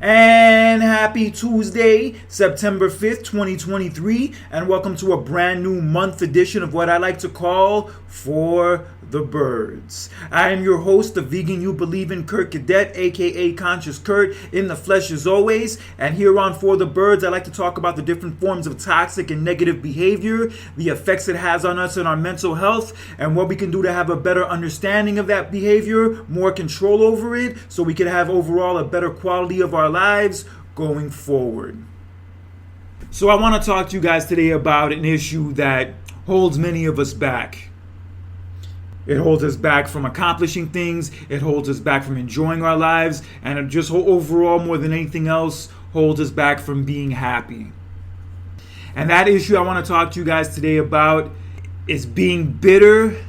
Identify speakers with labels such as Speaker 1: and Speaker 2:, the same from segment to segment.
Speaker 1: And happy Tuesday, September 5th, 2023, and welcome to a brand new month edition of what I like to call For the Birds. I am your host, the vegan you believe in, Kurt Cadet, aka Conscious Kurt, in the flesh as always. And here on For the Birds, I like to talk about the different forms of toxic and negative behavior, the effects it has on us and our mental health, and what we can do to have a better understanding of that behavior, more control over it, so we can have overall a better quality of our lives going forward. So I want to talk to you guys today about an issue that holds many of us back. It holds us back from accomplishing things, it holds us back from enjoying our lives, and it just overall, more than anything else, holds us back from being happy. And that issue I want to talk to you guys today about is being bitter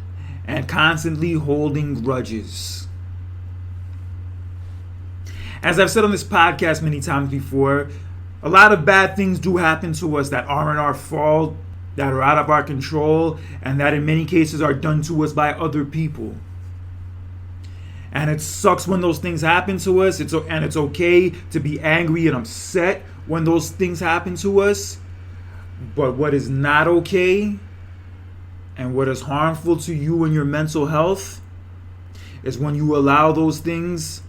Speaker 1: and constantly holding grudges. As I've said on this podcast many times before, a lot of bad things do happen to us that aren't our fault, that are out of our control, and that in many cases are done to us by other people. And it sucks when those things happen to us, and it's okay to be angry and upset when those things happen to us. But what is not okay, and what is harmful to you and your mental health, is when you allow those things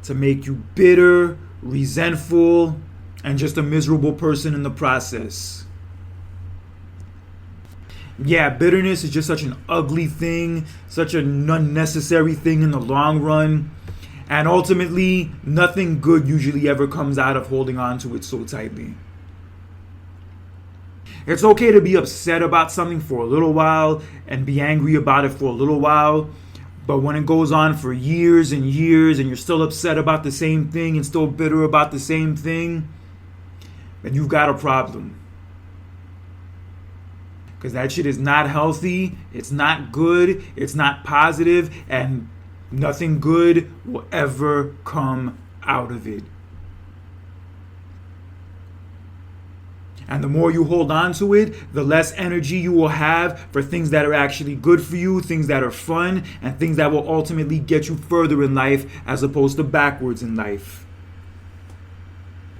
Speaker 1: to make you bitter, resentful, and just a miserable person in the process. Yeah, bitterness is just such an ugly thing, such an unnecessary thing in the long run. And ultimately, nothing good usually ever comes out of holding on to it so tightly. It's okay to be upset about something for a little while and be angry about it for a little while. But when it goes on for years and years and you're still upset about the same thing and still bitter about the same thing, then you've got a problem. Because that shit is not healthy, it's not good, it's not positive, and nothing good will ever come out of it. And the more you hold on to it, the less energy you will have for things that are actually good for you, things that are fun, and things that will ultimately get you further in life as opposed to backwards in life.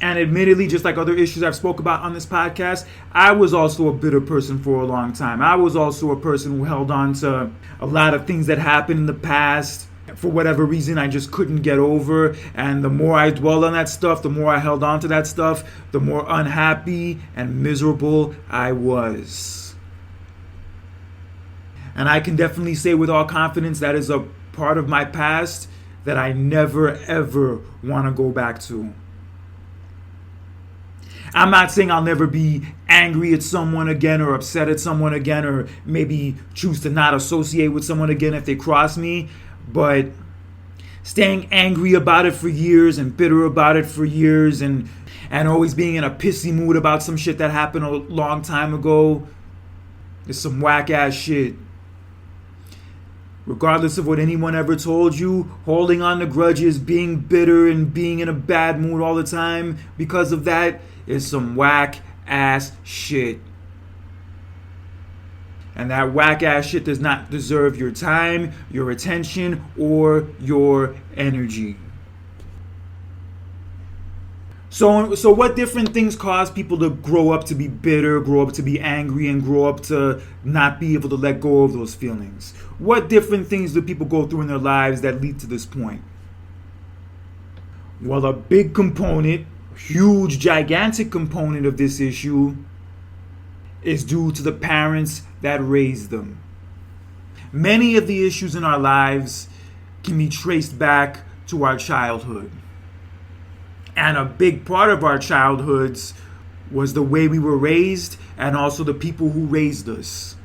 Speaker 1: And admittedly, just like other issues I've spoke about on this podcast, I was also a bitter person for a long time. I was also a person who held on to a lot of things that happened in the past. For whatever reason, I just couldn't get over. And the more I dwelled on that stuff, the more I held on to that stuff, the more unhappy and miserable I was. And I can definitely say with all confidence that is a part of my past that I never, ever want to go back to. I'm not saying I'll never be angry at someone again or upset at someone again or maybe choose to not associate with someone again if they cross me, but staying angry about it for years and bitter about it for years and always being in a pissy mood about some shit that happened a long time ago is some whack ass shit. Regardless of what anyone ever told you, holding on to grudges, being bitter and being in a bad mood all the time because of that is some whack ass shit. And that whack ass shit does not deserve your time, your attention, or your energy. So what different things cause people to grow up to be bitter, grow up to be angry, and grow up to not be able to let go of those feelings? What different things do people go through in their lives that lead to this point? Well, a big component, huge, gigantic component of this issue is due to the parents that raised them. Many of the issues in our lives can be traced back to our childhood. And a big part of our childhoods was the way we were raised and also the people who raised us.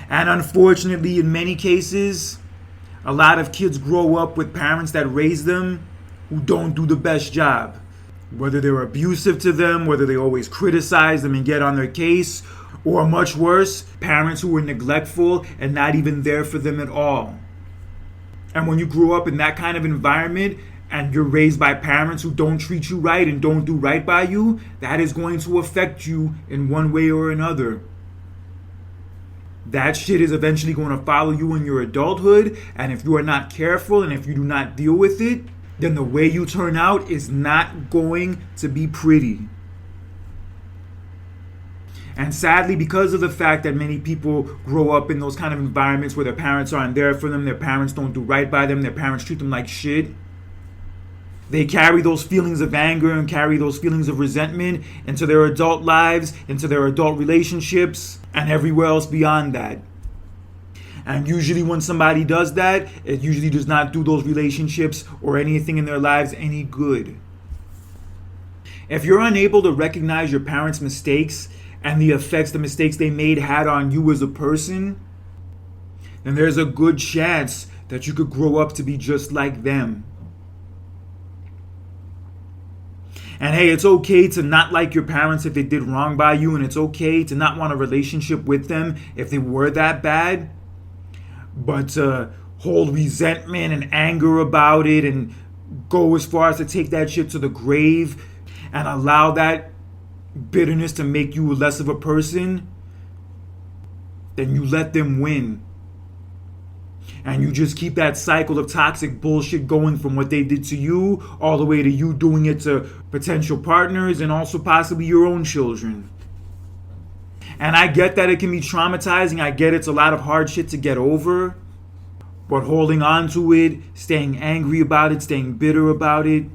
Speaker 1: And unfortunately, in many cases, a lot of kids grow up with parents that raise them who don't do the best job. Whether they're abusive to them, whether they always criticize them and get on their case, or much worse, parents who are neglectful and not even there for them at all. And when you grow up in that kind of environment and you're raised by parents who don't treat you right and don't do right by you, that is going to affect you in one way or another. That shit is eventually going to follow you in your adulthood, and if you are not careful and if you do not deal with it, then the way you turn out is not going to be pretty. And sadly, because of the fact that many people grow up in those kind of environments where their parents aren't there for them, their parents don't do right by them, their parents treat them like shit, they carry those feelings of anger and carry those feelings of resentment into their adult lives, into their adult relationships, and everywhere else beyond that. And usually when somebody does that, it usually does not do those relationships or anything in their lives any good. If you're unable to recognize your parents' mistakes and the effects the mistakes they made had on you as a person, then there's a good chance that you could grow up to be just like them. And hey, it's okay to not like your parents if they did wrong by you, and it's okay to not want a relationship with them if they were that bad. But to hold resentment and anger about it and go as far as to take that shit to the grave and allow that bitterness to make you less of a person, then you let them win. And you just keep that cycle of toxic bullshit going from what they did to you all the way to you doing it to potential partners and also possibly your own children. And I get that it can be traumatizing. I get it's a lot of hard shit to get over. But holding on to it, staying angry about it, staying bitter about it,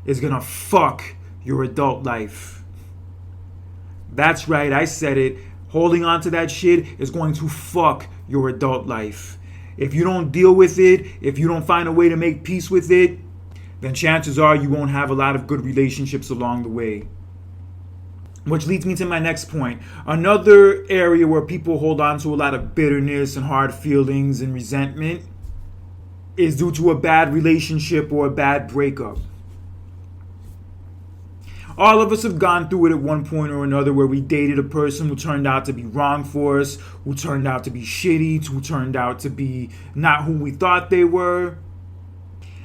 Speaker 1: is gonna fuck your adult life. That's right, I said it. Holding on to that shit is going to fuck your adult life. If you don't deal with it, if you don't find a way to make peace with it, then chances are you won't have a lot of good relationships along the way. Which leads me to my next point. Another area where people hold on to a lot of bitterness and hard feelings and resentment is due to a bad relationship or a bad breakup. All of us have gone through it at one point or another where we dated a person who turned out to be wrong for us, who turned out to be shitty, who turned out to be not who we thought they were.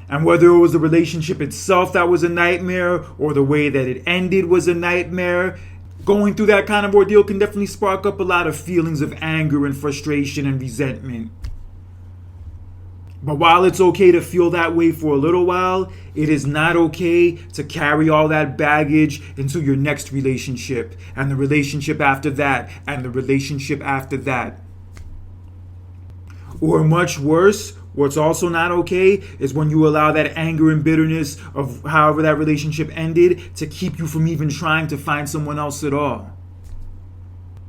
Speaker 1: And whether it was the relationship itself that was a nightmare or the way that it ended was a nightmare, going through that kind of ordeal can definitely spark up a lot of feelings of anger and frustration and resentment. But while it's okay to feel that way for a little while, it is not okay to carry all that baggage into your next relationship, and the relationship after that, and the relationship after that. Or much worse, what's also not okay is when you allow that anger and bitterness of however that relationship ended to keep you from even trying to find someone else at all.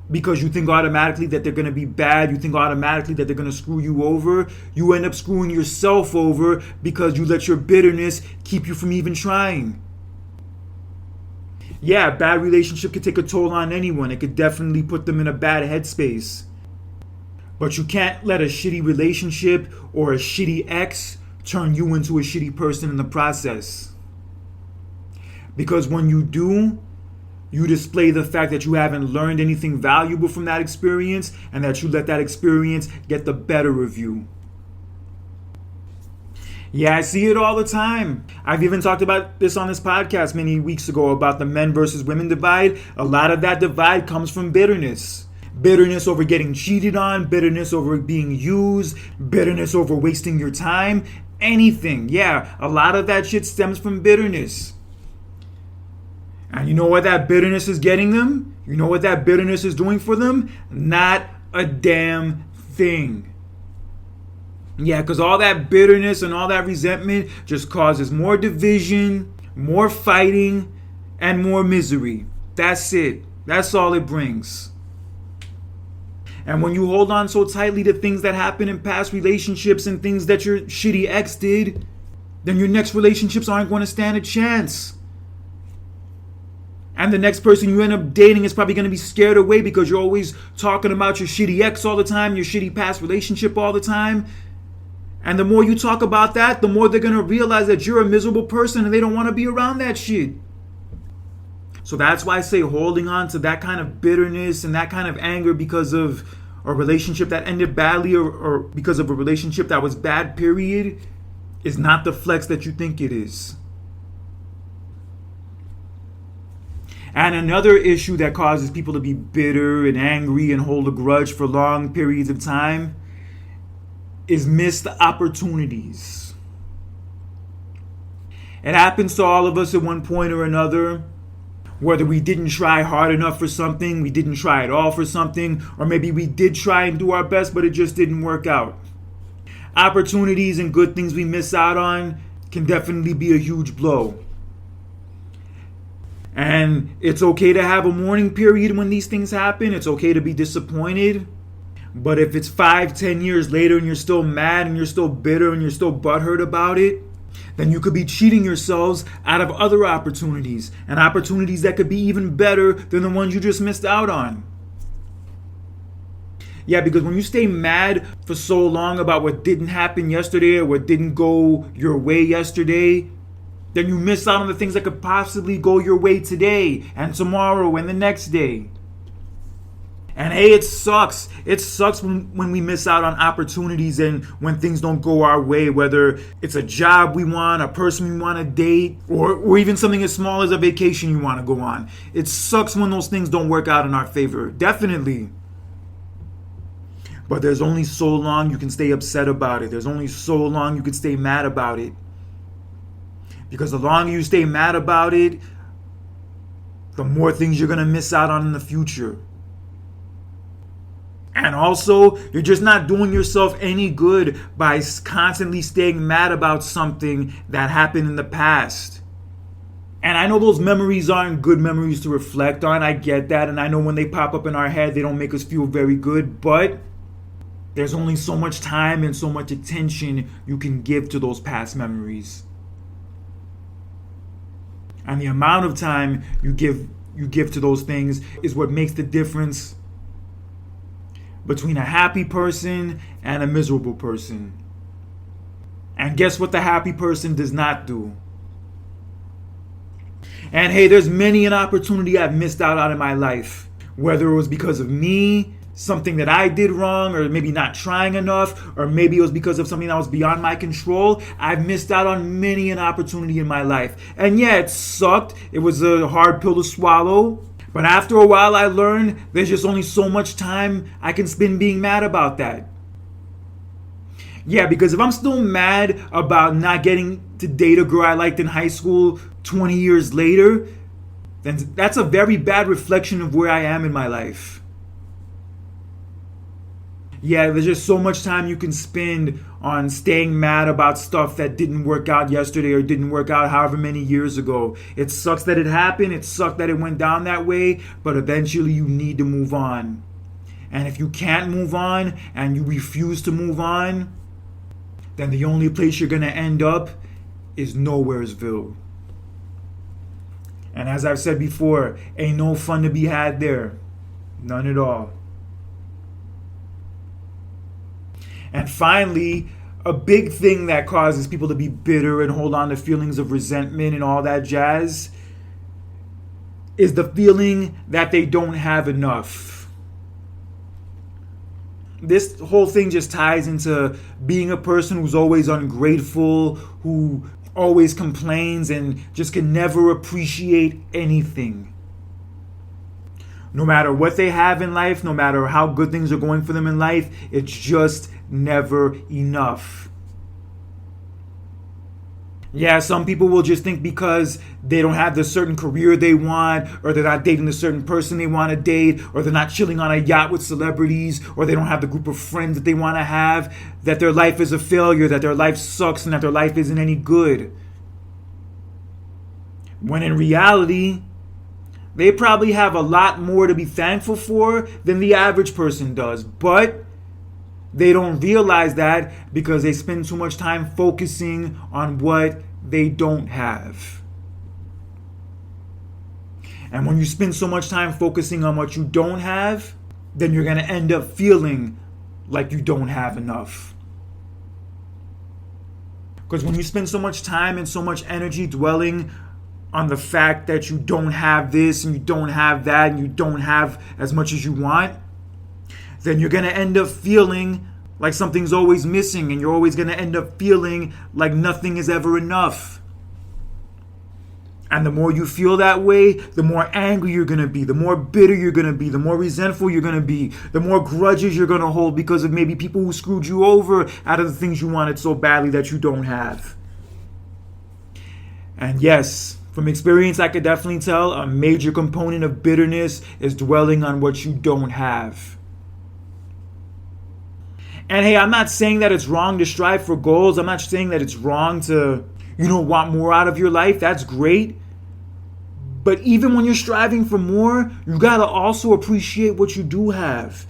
Speaker 1: Because you think automatically that they're going to be bad, you think automatically that they're going to screw you over, you end up screwing yourself over because you let your bitterness keep you from even trying. Yeah, a bad relationship could take a toll on anyone. It could definitely put them in a bad headspace. But you can't let a shitty relationship or a shitty ex turn you into a shitty person in the process. Because when you do, you display the fact that you haven't learned anything valuable from that experience and that you let that experience get the better of you. Yeah, I see it all the time. I've even talked about this on this podcast many weeks ago about the men versus women divide. A lot of that divide comes from bitterness. Bitterness over getting cheated on, bitterness over being used, bitterness over wasting your time, anything. Yeah, a lot of that shit stems from bitterness. And you know what that bitterness is getting them? You know what that bitterness is doing for them? Not a damn thing. Yeah, because all that bitterness and all that resentment just causes more division, more fighting, and more misery. That's it. That's all it brings. And when you hold on so tightly to things that happen in past relationships and things that your shitty ex did, then your next relationships aren't going to stand a chance. And the next person you end up dating is probably going to be scared away because you're always talking about your shitty ex all the time, your shitty past relationship all the time. And the more you talk about that, the more they're going to realize that you're a miserable person and they don't want to be around that shit. So that's why I say holding on to that kind of bitterness and that kind of anger because of a relationship that ended badly or because of a relationship that was bad, period, is not the flex that you think it is. And another issue that causes people to be bitter and angry and hold a grudge for long periods of time is missed opportunities. It happens to all of us at one point or another. Whether we didn't try hard enough for something, we didn't try at all for something, or maybe we did try and do our best, but it just didn't work out. Opportunities and good things we miss out on can definitely be a huge blow. And it's okay to have a mourning period when these things happen. It's okay to be disappointed. But if it's 5-10 years later and you're still mad and you're still bitter and you're still butthurt about it, then you could be cheating yourselves out of other opportunities, and opportunities that could be even better than the ones you just missed out on. Yeah, because when you stay mad for so long about what didn't happen yesterday or what didn't go your way yesterday, then you miss out on the things that could possibly go your way today and tomorrow and the next day. And hey, it sucks. It sucks when we miss out on opportunities and when things don't go our way, whether it's a job we want, a person we want to date, or even something as small as a vacation you want to go on. It sucks when those things don't work out in our favor. Definitely. But there's only so long you can stay upset about it. There's only so long you can stay mad about it. Because the longer you stay mad about it, the more things you're going to miss out on in the future. And also, you're just not doing yourself any good by constantly staying mad about something that happened in the past. And I know those memories aren't good memories to reflect on. I get that. And I know when they pop up in our head, they don't make us feel very good. But there's only so much time and so much attention you can give to those past memories. And the amount of time you give to those things is what makes the difference between a happy person and a miserable person. And guess what the happy person does not do? And hey, there's many an opportunity I've missed out on in my life. Whether it was because of me, something that I did wrong, or maybe not trying enough, or maybe it was because of something that was beyond my control. I've missed out on many an opportunity in my life. And yeah, it sucked. It was a hard pill to swallow. But after a while, I learned there's just only so much time I can spend being mad about that. Yeah, because if I'm still mad about not getting to date a girl I liked in high school 20 years later, then that's a very bad reflection of where I am in my life. Yeah, there's just so much time you can spend on staying mad about stuff that didn't work out yesterday or didn't work out however many years ago. It sucks that it happened. It sucked that it went down that way. But eventually you need to move on. And if you can't move on and you refuse to move on, then the only place you're going to end up is Nowheresville. And as I've said before, ain't no fun to be had there. None at all. And finally, a big thing that causes people to be bitter and hold on to feelings of resentment and all that jazz is the feeling that they don't have enough. This whole thing just ties into being a person who's always ungrateful, who always complains and just can never appreciate anything. No matter what they have in life, no matter how good things are going for them in life, it's just never enough. Yeah, some people will just think because they don't have the certain career they want, or they're not dating the certain person they want to date, or they're not chilling on a yacht with celebrities, or they don't have the group of friends that they want to have, that their life is a failure, that their life sucks, and that their life isn't any good. When in reality, they probably have a lot more to be thankful for than the average person does. But they don't realize that because they spend too much time focusing on what they don't have. And when you spend so much time focusing on what you don't have, then you're going to end up feeling like you don't have enough. Because when you spend so much time and so much energy dwelling on the fact that you don't have this and you don't have that and you don't have as much as you want, then you're going to end up feeling like something's always missing, and you're always going to end up feeling like nothing is ever enough. And the more you feel that way, the more angry you're going to be, the more bitter you're going to be, the more resentful you're going to be, the more grudges you're going to hold because of maybe people who screwed you over out of the things you wanted so badly that you don't have. And yes, from experience, I could definitely tell a major component of bitterness is dwelling on what you don't have. And hey, I'm not saying that it's wrong to strive for goals. I'm not saying that it's wrong to, want more out of your life. That's great. But even when you're striving for more, you gotta also appreciate what you do have.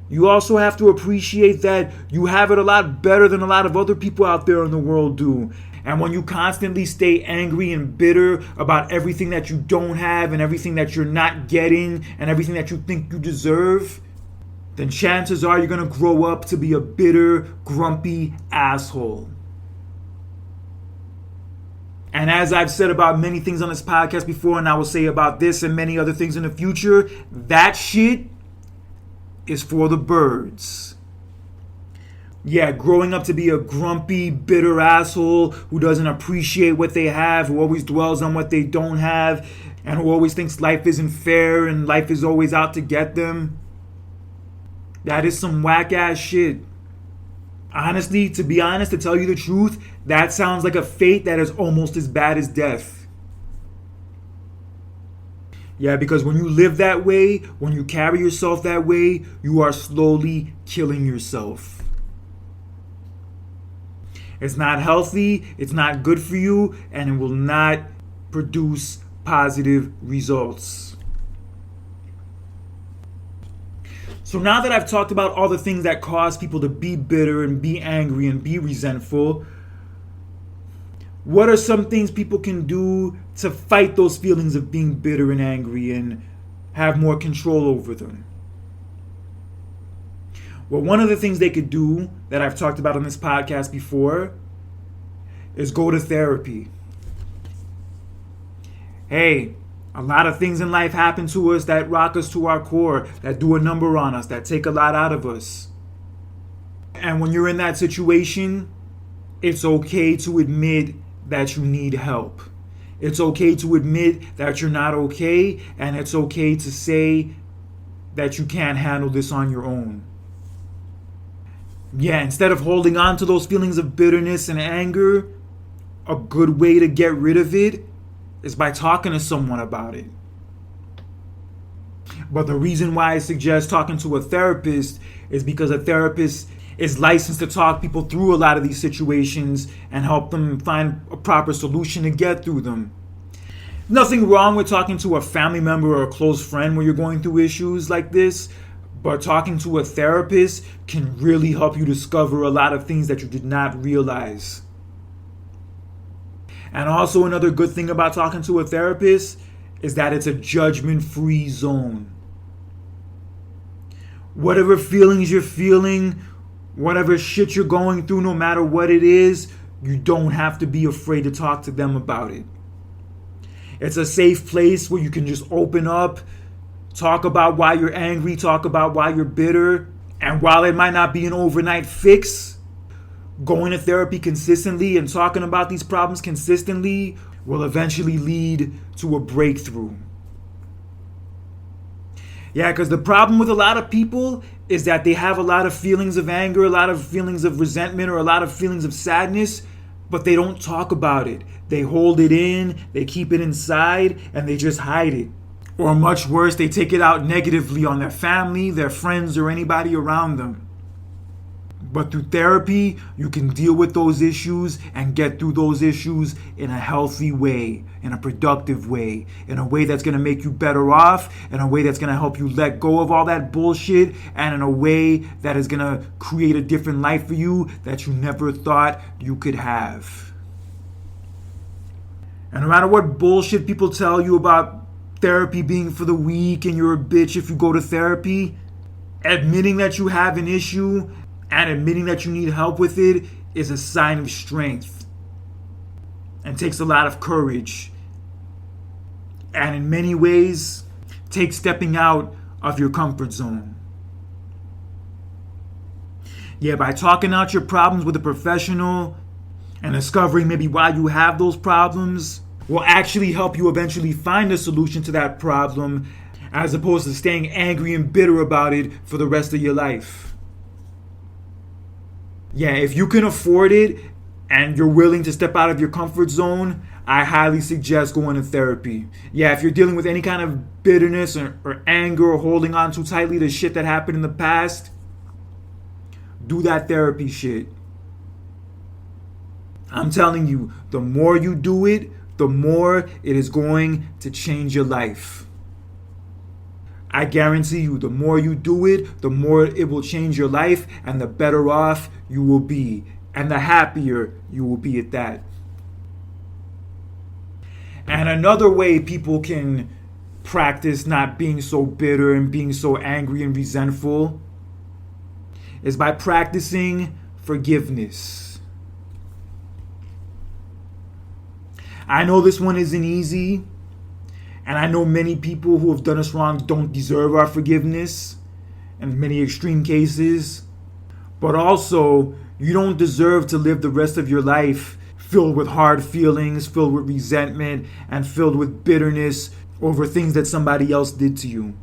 Speaker 1: You also have to appreciate that you have it a lot better than a lot of other people out there in the world do. And when you constantly stay angry and bitter about everything that you don't have and everything that you're not getting and everything that you think you deserve, then chances are you're going to grow up to be a bitter, grumpy asshole. And as I've said about many things on this podcast before, and I will say about this and many other things in the future, that shit is for the birds. Yeah, growing up to be a grumpy, bitter asshole who doesn't appreciate what they have, who always dwells on what they don't have, and who always thinks life isn't fair and life is always out to get them. That is some whack ass shit. Honestly, to be honest, to tell you the truth, that sounds like a fate that is almost as bad as death. Yeah, because when you live that way, when you carry yourself that way, you are slowly killing yourself. It's not healthy, it's not good for you, and it will not produce positive results. So now that I've talked about all the things that cause people to be bitter and be angry and be resentful, what are some things people can do to fight those feelings of being bitter and angry and have more control over them? Well, one of the things they could do that I've talked about on this podcast before is go to therapy. Hey, a lot of things in life happen to us that rock us to our core, that do a number on us, that take a lot out of us. And when you're in that situation, it's okay to admit that you need help. It's okay to admit that you're not okay, and it's okay to say that you can't handle this on your own. Yeah, instead of holding on to those feelings of bitterness and anger, a good way to get rid of it is by talking to someone about it. But the reason why I suggest talking to a therapist is because a therapist is licensed to talk people through a lot of these situations and help them find a proper solution to get through them. Nothing wrong with talking to a family member or a close friend when you're going through issues like this, but talking to a therapist can really help you discover a lot of things that you did not realize. And also another good thing about talking to a therapist is that it's a judgment-free zone. Whatever feelings you're feeling, whatever shit you're going through, no matter what it is, you don't have to be afraid to talk to them about it. It's a safe place where you can just open up, talk about why you're angry, talk about why you're bitter. And while it might not be an overnight fix, going to therapy consistently and talking about these problems consistently will eventually lead to a breakthrough. Yeah, because the problem with a lot of people is that they have a lot of feelings of anger, a lot of feelings of resentment, or a lot of feelings of sadness, but they don't talk about it. They hold it in, they keep it inside, and they just hide it. Or much worse, they take it out negatively on their family, their friends, or anybody around them. But through therapy, you can deal with those issues and get through those issues in a healthy way, in a productive way, in a way that's going to make you better off, in a way that's going to help you let go of all that bullshit, and in a way that is going to create a different life for you that you never thought you could have. And no matter what bullshit people tell you about therapy being for the weak and you're a bitch if you go to therapy, admitting that you have an issue and admitting that you need help with it is a sign of strength and takes a lot of courage. And in many ways, takes stepping out of your comfort zone. Yeah, by talking out your problems with a professional and discovering maybe why you have those problems will actually help you eventually find a solution to that problem, as opposed to staying angry and bitter about it for the rest of your life. Yeah, if you can afford it and you're willing to step out of your comfort zone, I highly suggest going to therapy. Yeah, if you're dealing with any kind of bitterness or anger or holding on too tightly to shit that happened in the past, do that therapy shit. I'm telling you, the more you do it, the more it is going to change your life. I guarantee you, the more you do it, the more it will change your life, and the better off you will be, and the happier you will be at that. And another way people can practice not being so bitter and being so angry and resentful is by practicing forgiveness. I know this one isn't easy, and I know many people who have done us wrong don't deserve our forgiveness in many extreme cases. But also, you don't deserve to live the rest of your life filled with hard feelings, filled with resentment, and filled with bitterness over things that somebody else did to you.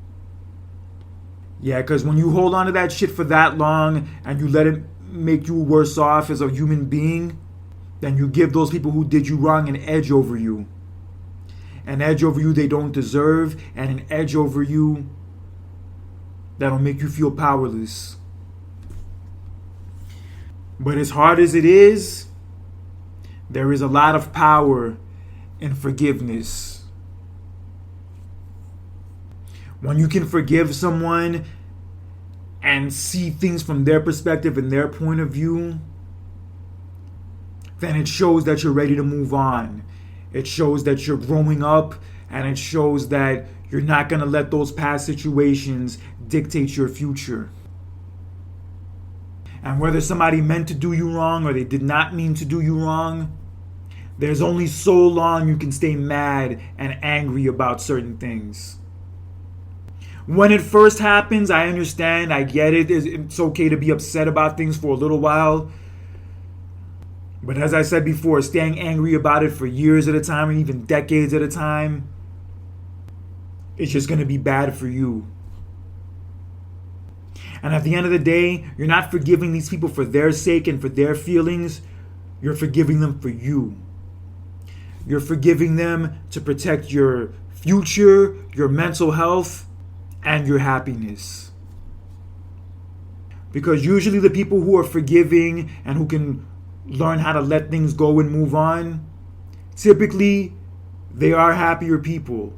Speaker 1: Yeah, because when you hold on to that shit for that long and you let it make you worse off as a human being, then you give those people who did you wrong an edge over you. An edge over you they don't deserve, and an edge over you that'll make you feel powerless. But as hard as it is, there is a lot of power in forgiveness. When you can forgive someone and see things from their perspective and their point of view, then it shows that you're ready to move on. It shows that you're growing up, and it shows that you're not going to let those past situations dictate your future. And whether somebody meant to do you wrong or they did not mean to do you wrong, there's only so long you can stay mad and angry about certain things. When it first happens, I understand, I get it. It's okay to be upset about things for a little while. But as I said before, staying angry about it for years at a time and even decades at a time, it's just going to be bad for you. And at the end of the day, you're not forgiving these people for their sake and for their feelings. You're forgiving them for you. You're forgiving them to protect your future, your mental health, and your happiness. Because usually the people who are forgiving and who can learn how to let things go and move on, typically they are happier people.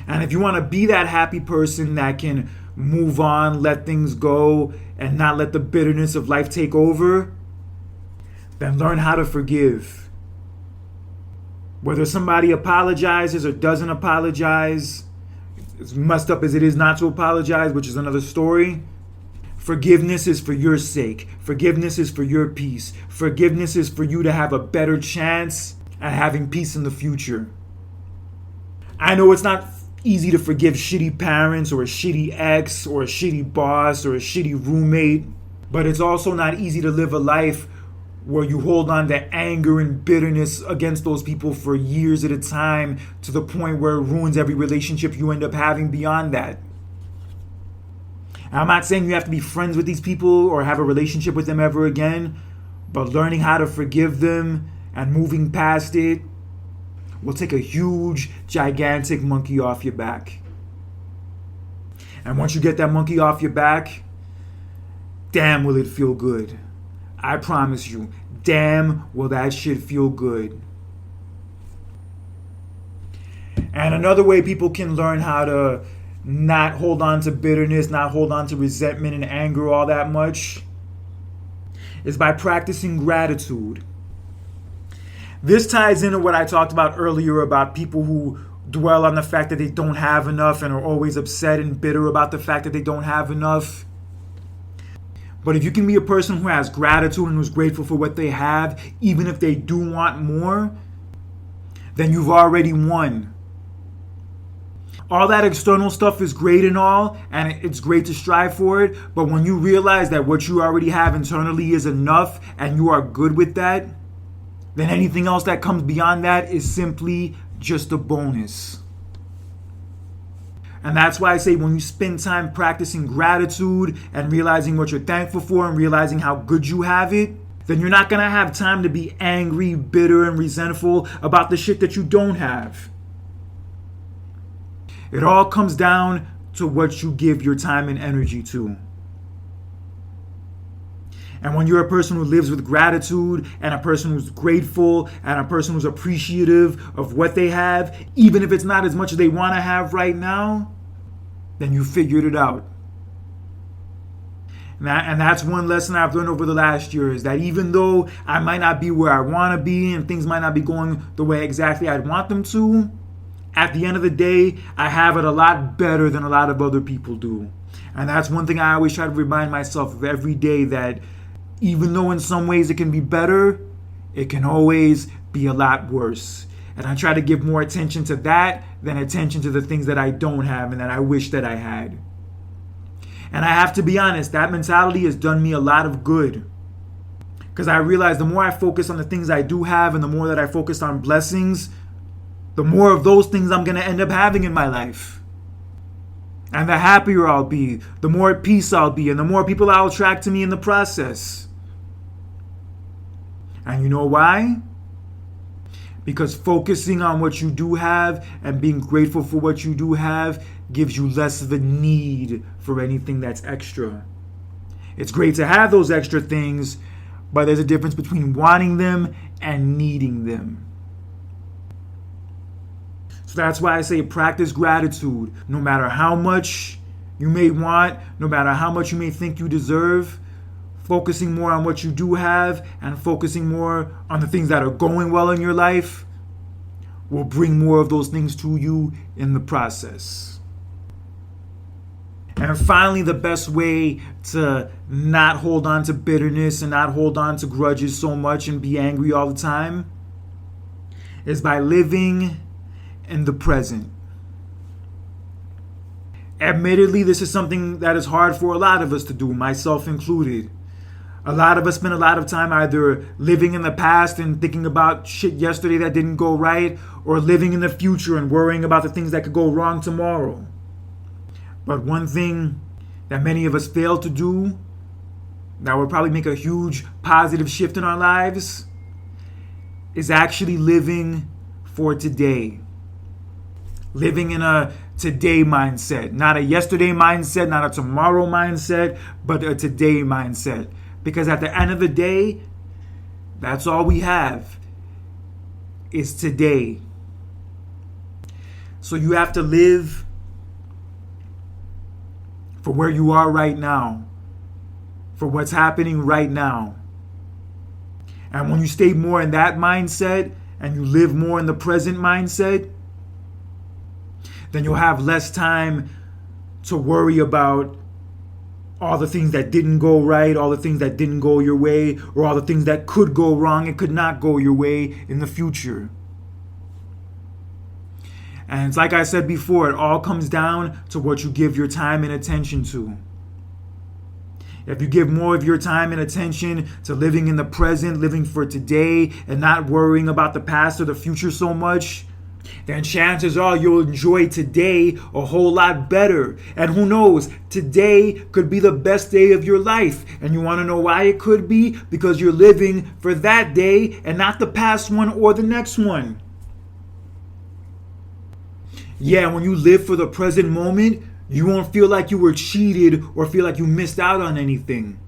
Speaker 1: And if you want to be that happy person that can move on, let things go, and not let the bitterness of life take over, then learn how to forgive. Whether somebody apologizes or doesn't apologize, as messed up as it is not to apologize, which is another story, forgiveness is for your sake. Forgiveness is for your peace. Forgiveness is for you to have a better chance at having peace in the future. I know it's not easy to forgive shitty parents or a shitty ex or a shitty boss or a shitty roommate, but it's also not easy to live a life where you hold on to anger and bitterness against those people for years at a time to the point where it ruins every relationship you end up having beyond that. I'm not saying you have to be friends with these people or have a relationship with them ever again, but learning how to forgive them and moving past it will take a huge, gigantic monkey off your back. And once you get that monkey off your back, damn will it feel good. I promise you, damn will that shit feel good. And another way people can learn how to not hold on to bitterness, not hold on to resentment and anger all that much, is by practicing gratitude. This ties into what I talked about earlier about people who dwell on the fact that they don't have enough and are always upset and bitter about the fact that they don't have enough. But if you can be a person who has gratitude and who's grateful for what they have, even if they do want more, then you've already won. All that external stuff is great and all, and it's great to strive for it, but when you realize that what you already have internally is enough and you are good with that, then anything else that comes beyond that is simply just a bonus. And that's why I say when you spend time practicing gratitude and realizing what you're thankful for and realizing how good you have it, then you're not going to have time to be angry, bitter, and resentful about the shit that you don't have. It all comes down to what you give your time and energy to. And when you're a person who lives with gratitude and a person who's grateful and a person who's appreciative of what they have, even if it's not as much as they want to have right now, then you figured it out. And that's one lesson I've learned over the last year, is that even though I might not be where I want to be and things might not be going the way exactly I'd want them to, at the end of the day, I have it a lot better than a lot of other people do. And that's one thing I always try to remind myself of every day, that even though in some ways it can be better, it can always be a lot worse. And I try to give more attention to that than attention to the things that I don't have and that I wish that I had. And I have to be honest, that mentality has done me a lot of good. Because I realize the more I focus on the things I do have and the more that I focus on blessings, the more of those things I'm going to end up having in my life. And the happier I'll be, the more at peace I'll be, and the more people I'll attract to me in the process. And you know why? Because focusing on what you do have and being grateful for what you do have gives you less of a need for anything that's extra. It's great to have those extra things, but there's a difference between wanting them and needing them. So that's why I say practice gratitude. No matter how much you may want, no matter how much you may think you deserve, focusing more on what you do have and focusing more on the things that are going well in your life will bring more of those things to you in the process. And finally, the best way to not hold on to bitterness and not hold on to grudges so much and be angry all the time is by living in the present. Admittedly, this is something that is hard for a lot of us to do, myself included. A lot of us spend a lot of time either living in the past and thinking about shit yesterday that didn't go right, or living in the future and worrying about the things that could go wrong tomorrow. But one thing that many of us fail to do, that would probably make a huge positive shift in our lives, is actually living for today. Living in a today mindset, not a yesterday mindset, not a tomorrow mindset, but a today mindset. Because at the end of the day, that's all we have is today. So you have to live for where you are right now, for what's happening right now. And when you stay more in that mindset and you live more in the present mindset, then you'll have less time to worry about all the things that didn't go right, all the things that didn't go your way, or all the things that could go wrong and could not go your way in the future. And it's like I said before, it all comes down to what you give your time and attention to. If you give more of your time and attention to living in the present, living for today, and not worrying about the past or the future so much, then chances are you'll enjoy today a whole lot better. And who knows, today could be the best day of your life. And you want to know why it could be? Because you're living for that day and not the past one or the next one. Yeah, when you live for the present moment, you won't feel like you were cheated or feel like you missed out on anything.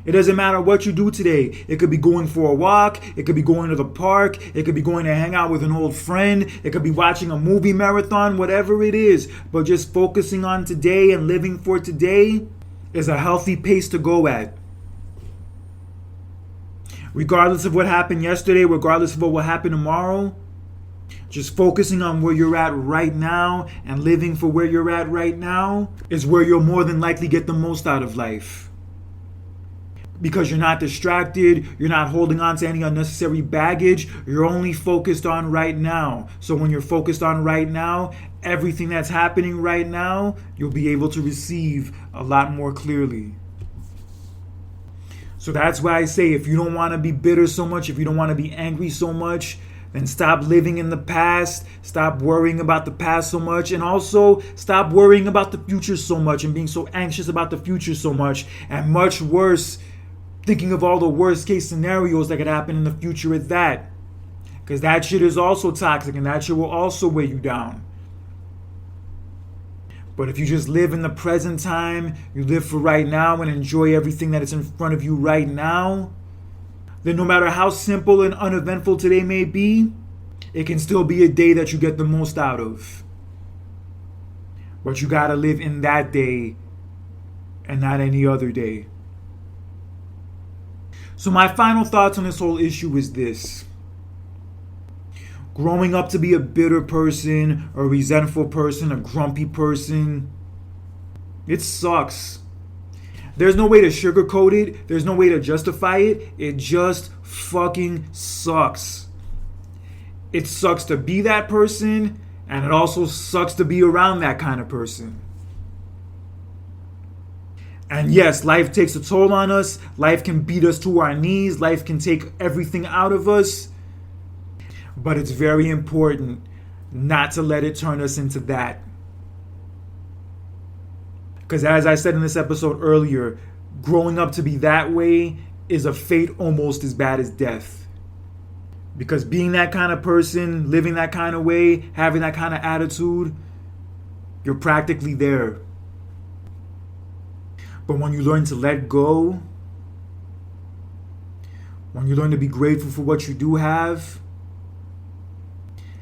Speaker 1: It doesn't matter what you do today. It could be going for a walk. It could be going to the park. It could be going to hang out with an old friend. It could be watching a movie marathon, whatever it is. But just focusing on today and living for today is a healthy pace to go at. Regardless of what happened yesterday, regardless of what will happen tomorrow, just focusing on where you're at right now and living for where you're at right now is where you'll more than likely get the most out of life. Because you're not distracted, you're not holding on to any unnecessary baggage, you're only focused on right now. So when you're focused on right now, everything that's happening right now, you'll be able to receive a lot more clearly. So that's why I say, if you don't want to be bitter so much, if you don't want to be angry so much, then stop living in the past, stop worrying about the past so much, and also stop worrying about the future so much and being so anxious about the future so much. And much worse, thinking of all the worst case scenarios that could happen in the future at that. Because that shit is also toxic and that shit will also weigh you down. But if you just live in the present time, you live for right now and enjoy everything that is in front of you right now, then no matter how simple and uneventful today may be, it can still be a day that you get the most out of. But you gotta live in that day and not any other day. So my final thoughts on this whole issue is this. Growing up to be a bitter person, a resentful person, a grumpy person, it sucks. There's no way to sugarcoat it. There's no way to justify it. It just fucking sucks. It sucks to be that person, and it also sucks to be around that kind of person. And yes, life takes a toll on us. Life can beat us to our knees. Life can take everything out of us. But it's very important not to let it turn us into that. Because as I said in this episode earlier, growing up to be that way is a fate almost as bad as death. Because being that kind of person, living that kind of way, having that kind of attitude, you're practically there. But when you learn to let go, when you learn to be grateful for what you do have,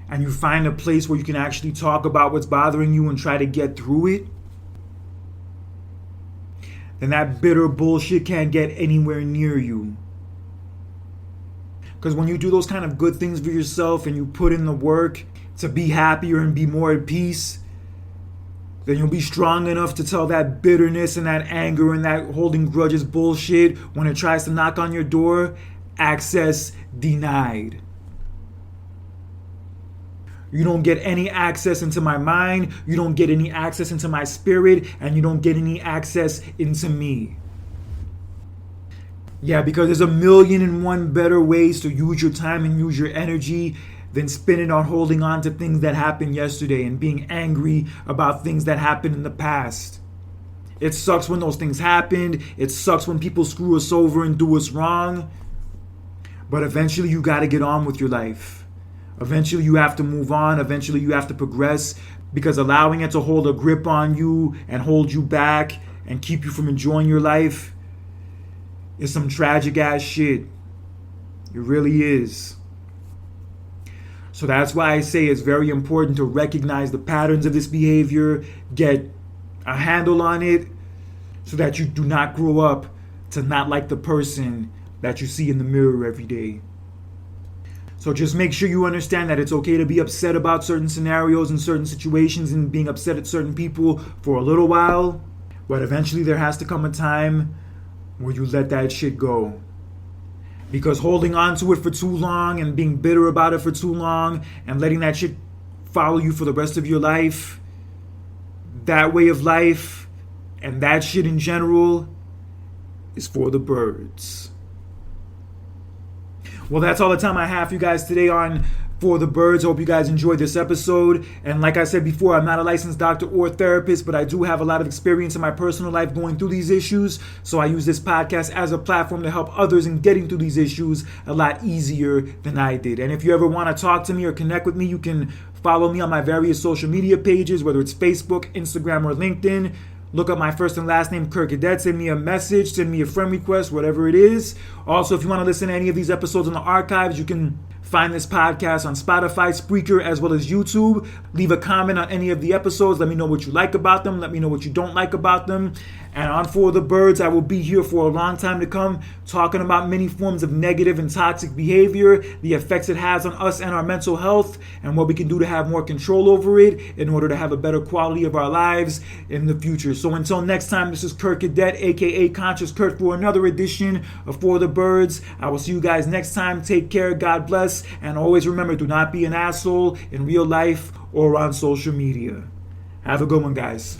Speaker 1: and you find a place where you can actually talk about what's bothering you and try to get through it, then that bitter bullshit can't get anywhere near you. Because when you do those kind of good things for yourself and you put in the work to be happier and be more at peace, then you'll be strong enough to tell that bitterness and that anger and that holding grudges bullshit when it tries to knock on your door, access denied. You don't get any access into my mind, you don't get any access into my spirit, and you don't get any access into me. Yeah, because there's 1,000,001 better ways to use your time and use your energy than spending on holding on to things that happened yesterday and being angry about things that happened in the past. It sucks when those things happened. It sucks when people screw us over and do us wrong. But eventually you got to get on with your life. Eventually you have to move on. Eventually you have to progress, because allowing it to hold a grip on you and hold you back and keep you from enjoying your life is some tragic ass shit. It really is. So that's why I say it's very important to recognize the patterns of this behavior, get a handle on it, so that you do not grow up to not like the person that you see in the mirror every day. So just make sure you understand that it's okay to be upset about certain scenarios and certain situations and being upset at certain people for a little while. But eventually there has to come a time where you let that shit go. Because holding on to it for too long and being bitter about it for too long and letting that shit follow you for the rest of your life, that way of life and that shit in general is for the birds. Well, that's all the time I have for you guys today on For the Birds. Hope you guys enjoyed this episode. And like I said before, I'm not a licensed doctor or therapist, but I do have a lot of experience in my personal life going through these issues. So I use this podcast as a platform to help others in getting through these issues a lot easier than I did. And if you ever want to talk to me or connect with me, you can follow me on my various social media pages, whether it's Facebook, Instagram, or LinkedIn. Look up my first and last name, Kirk Cadet. Send me a message, send me a friend request, whatever it is. Also, if you want to listen to any of these episodes in the archives, you can find this podcast on Spotify, Spreaker, as well as YouTube. Leave a comment on any of the episodes. Let me know what you like about them. Let me know what you don't like about them. And on For the Birds, I will be here for a long time to come, talking about many forms of negative and toxic behavior, the effects it has on us and our mental health, and what we can do to have more control over it in order to have a better quality of our lives in the future. So until next time, this is Kirk Cadet, aka Conscious Kurt, for another edition of For the Birds. I will see you guys next time. Take care, God bless, and always remember, do not be an asshole in real life or on social media. Have a good one, guys.